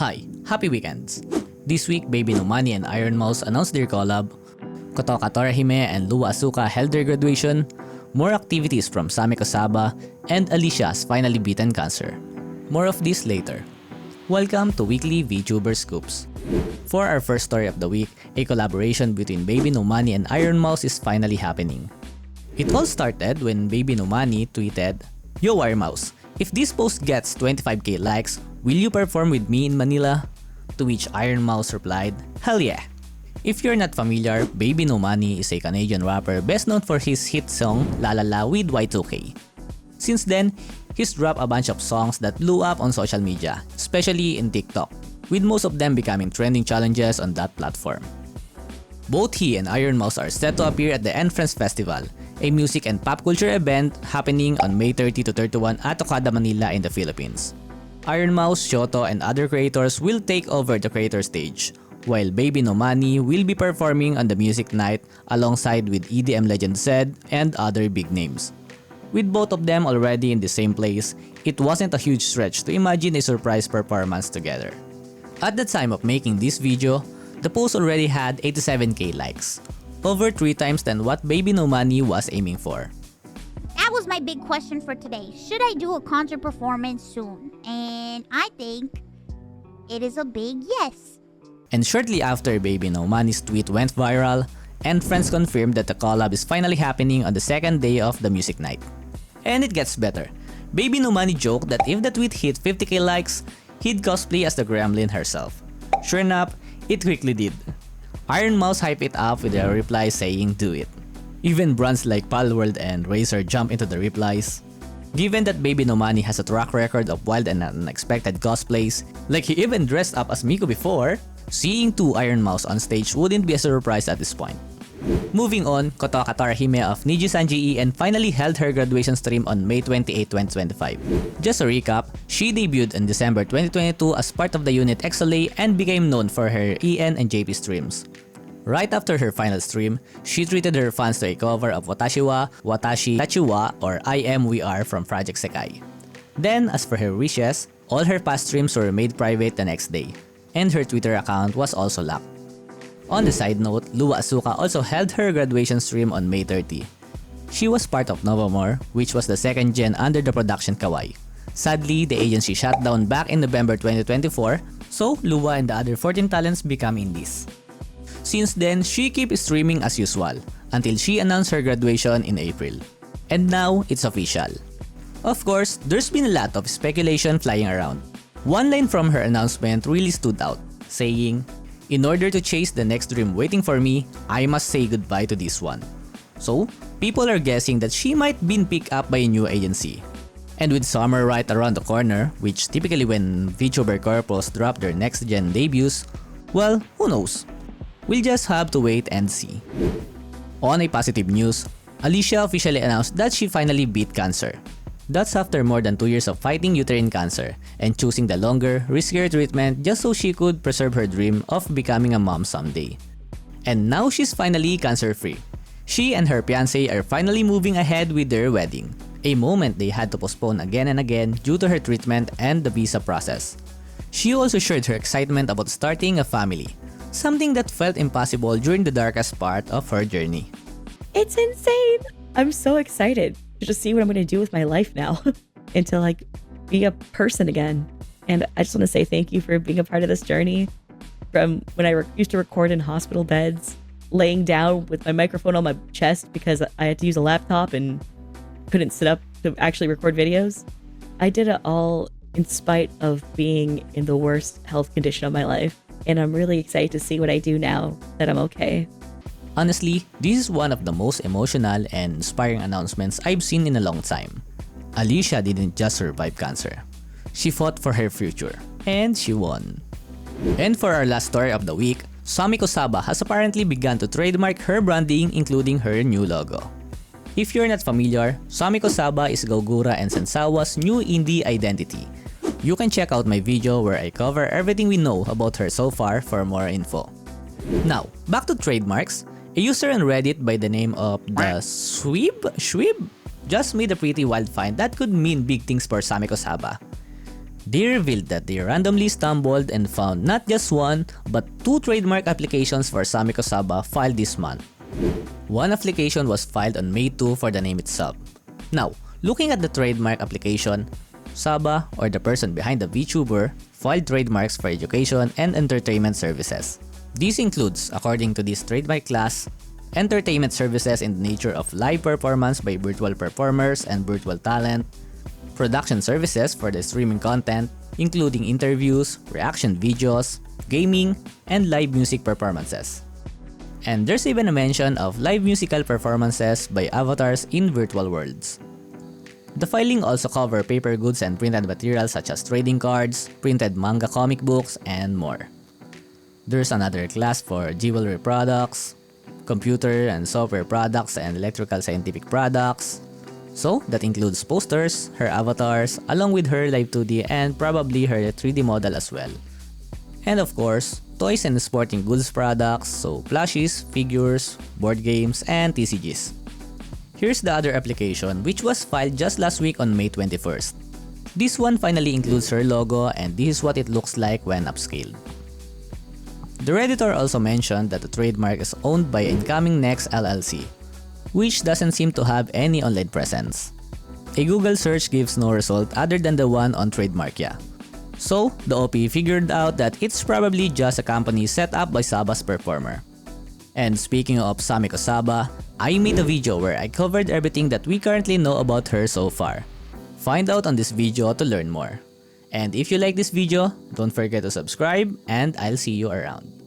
Hi, happy weekends! This week, Bbno and Ironmouse announced their collab, Kotoka, Torahime, and Lua Asuka held their graduation, more activities from Sameko Saba, and Alicia has finally beaten cancer. More of this later. Welcome to Weekly Vtuber Scoops. For our first story of the week, a collaboration between Bbno and Ironmouse is finally happening. It all started when Bbno tweeted, "Yo Ironmouse, if this post gets 25k likes, will you perform with me in Manila?" To which Ironmouse replied, "Hell yeah!" If you're not familiar, Bbno is a Canadian rapper best known for his hit song La La La with Y2K. Since then, he's dropped a bunch of songs that blew up on social media, especially in TikTok, with most of them becoming trending challenges on that platform. Both he and Ironmouse are set to appear at the Entrance Festival, a music and pop culture event happening on May 30 to 31 at Tocada, Manila in the Philippines. Ironmouse, Shoto, and other creators will take over the creator stage, while Bbno will be performing on the music night alongside with EDM legend Zed and other big names. With both of them already in the same place, it wasn't a huge stretch to imagine a surprise performance together. At the time of making this video, the post already had 87k likes, over 3 times than what Bbno was aiming for. That was my big question for today. Should I do a concert performance soon? And I think it is a big yes. And shortly after Bbno tweet went viral, and friends confirmed that the collab is finally happening on the second day of the music night. And it gets better. Bbno joked that if the tweet hit 50k likes, he'd cosplay as the Gremlin herself. Sure enough, it quickly did. Ironmouse hyped it up with a reply saying do it. Even brands like Palworld and Razer jump into the replies. Given that Bbno has a track record of wild and unexpected cosplays, like he even dressed up as Miko before, seeing two Ironmouse on stage wouldn't be a surprise at this point. Moving on, Kotoka Torahime of Niji and finally held her graduation stream on May 28, 2025. Just a recap, she debuted in December 2022 as part of the unit XLA and became known for her EN and JP streams. Right after her final stream, she treated her fans to a cover of Watashi wa Watashi Tachi wa or I Am We Are from Project Sekai. Then, as for her wishes, all her past streams were made private the next day, and her Twitter account was also locked. On the side note, Lua Asuka also held her graduation stream on May 30. She was part of Novamore, which was the second gen under the production Kawaii. Sadly, the agency shut down back in November 2024, so Lua and the other 14 talents become indies. Since then, she keeps streaming as usual, until she announced her graduation in April. And now, it's official. Of course, there's been a lot of speculation flying around. One line from her announcement really stood out, saying, "In order to chase the next dream waiting for me, I must say goodbye to this one." So, people are guessing that she might been picked up by a new agency. And with summer right around the corner, which typically when VTuber corpos drop their next gen debuts, well, who knows? We'll just have to wait and see. On a positive news, Alicia officially announced that she finally beat cancer. That's after more than 2 years of fighting uterine cancer and choosing the longer, riskier treatment just so she could preserve her dream of becoming a mom someday. And now she's finally cancer-free. She and her fiancé are finally moving ahead with their wedding, a moment they had to postpone again and again due to her treatment and the visa process. She also shared her excitement about starting a family, something that felt impossible during the darkest part of her journey. It's insane! I'm so excited to just see what I'm going to do with my life now and to like be a person again. And I just want to say thank you for being a part of this journey. From when I used to record in hospital beds, laying down with my microphone on my chest because I had to use a laptop and couldn't sit up to actually record videos. I did it all in spite of being in the worst health condition of my life. And I'm really excited to see what I do now that I'm okay. Honestly, this is one of the most emotional and inspiring announcements I've seen in a long time. Alicia didn't just survive cancer. She fought for her future, and she won. And for our last story of the week, Sameko Saba has apparently begun to trademark her branding including her new logo. If you're not familiar, Sameko Saba is Gogura and Sensawa's new indie identity. You can check out my video where I cover everything we know about her so far for more info. Now, back to trademarks. A user on Reddit by the name of the Shwib just made a pretty wild find that could mean big things for Sameko Saba. They revealed that they randomly stumbled and found not just one, but 2 trademark applications for Sameko Saba filed this month. One application was filed on May 2 for the name itself. Now, looking at the trademark application, Saba, or the person behind the VTuber, filed trademarks for education and entertainment services. This includes, according to this trademark class, entertainment services in the nature of live performance by virtual performers and virtual talent, production services for the streaming content, including interviews, reaction videos, gaming, and live music performances. And there's even a mention of live musical performances by avatars in virtual worlds. The filing also covers paper goods and printed materials such as trading cards, printed manga comic books, and more. There's another class for jewelry products, computer and software products, and electrical scientific products. So, that includes posters, her avatars, along with her live 2D and probably her 3D model as well. And of course, toys and sporting goods products, so plushies, figures, board games, and TCGs. Here's the other application, which was filed just last week on May 21st. This one finally includes her logo, and this is what it looks like when upscaled. The Redditor also mentioned that the trademark is owned by Incoming Next LLC, which doesn't seem to have any online presence. A Google search gives no result other than the one on Trademarkia. So, the OP figured out that it's probably just a company set up by Saba's performer. And speaking of Sameko Saba, I made a video where I covered everything that we currently know about her so far. Find out on this video to learn more. And if you like this video, don't forget to subscribe and I'll see you around.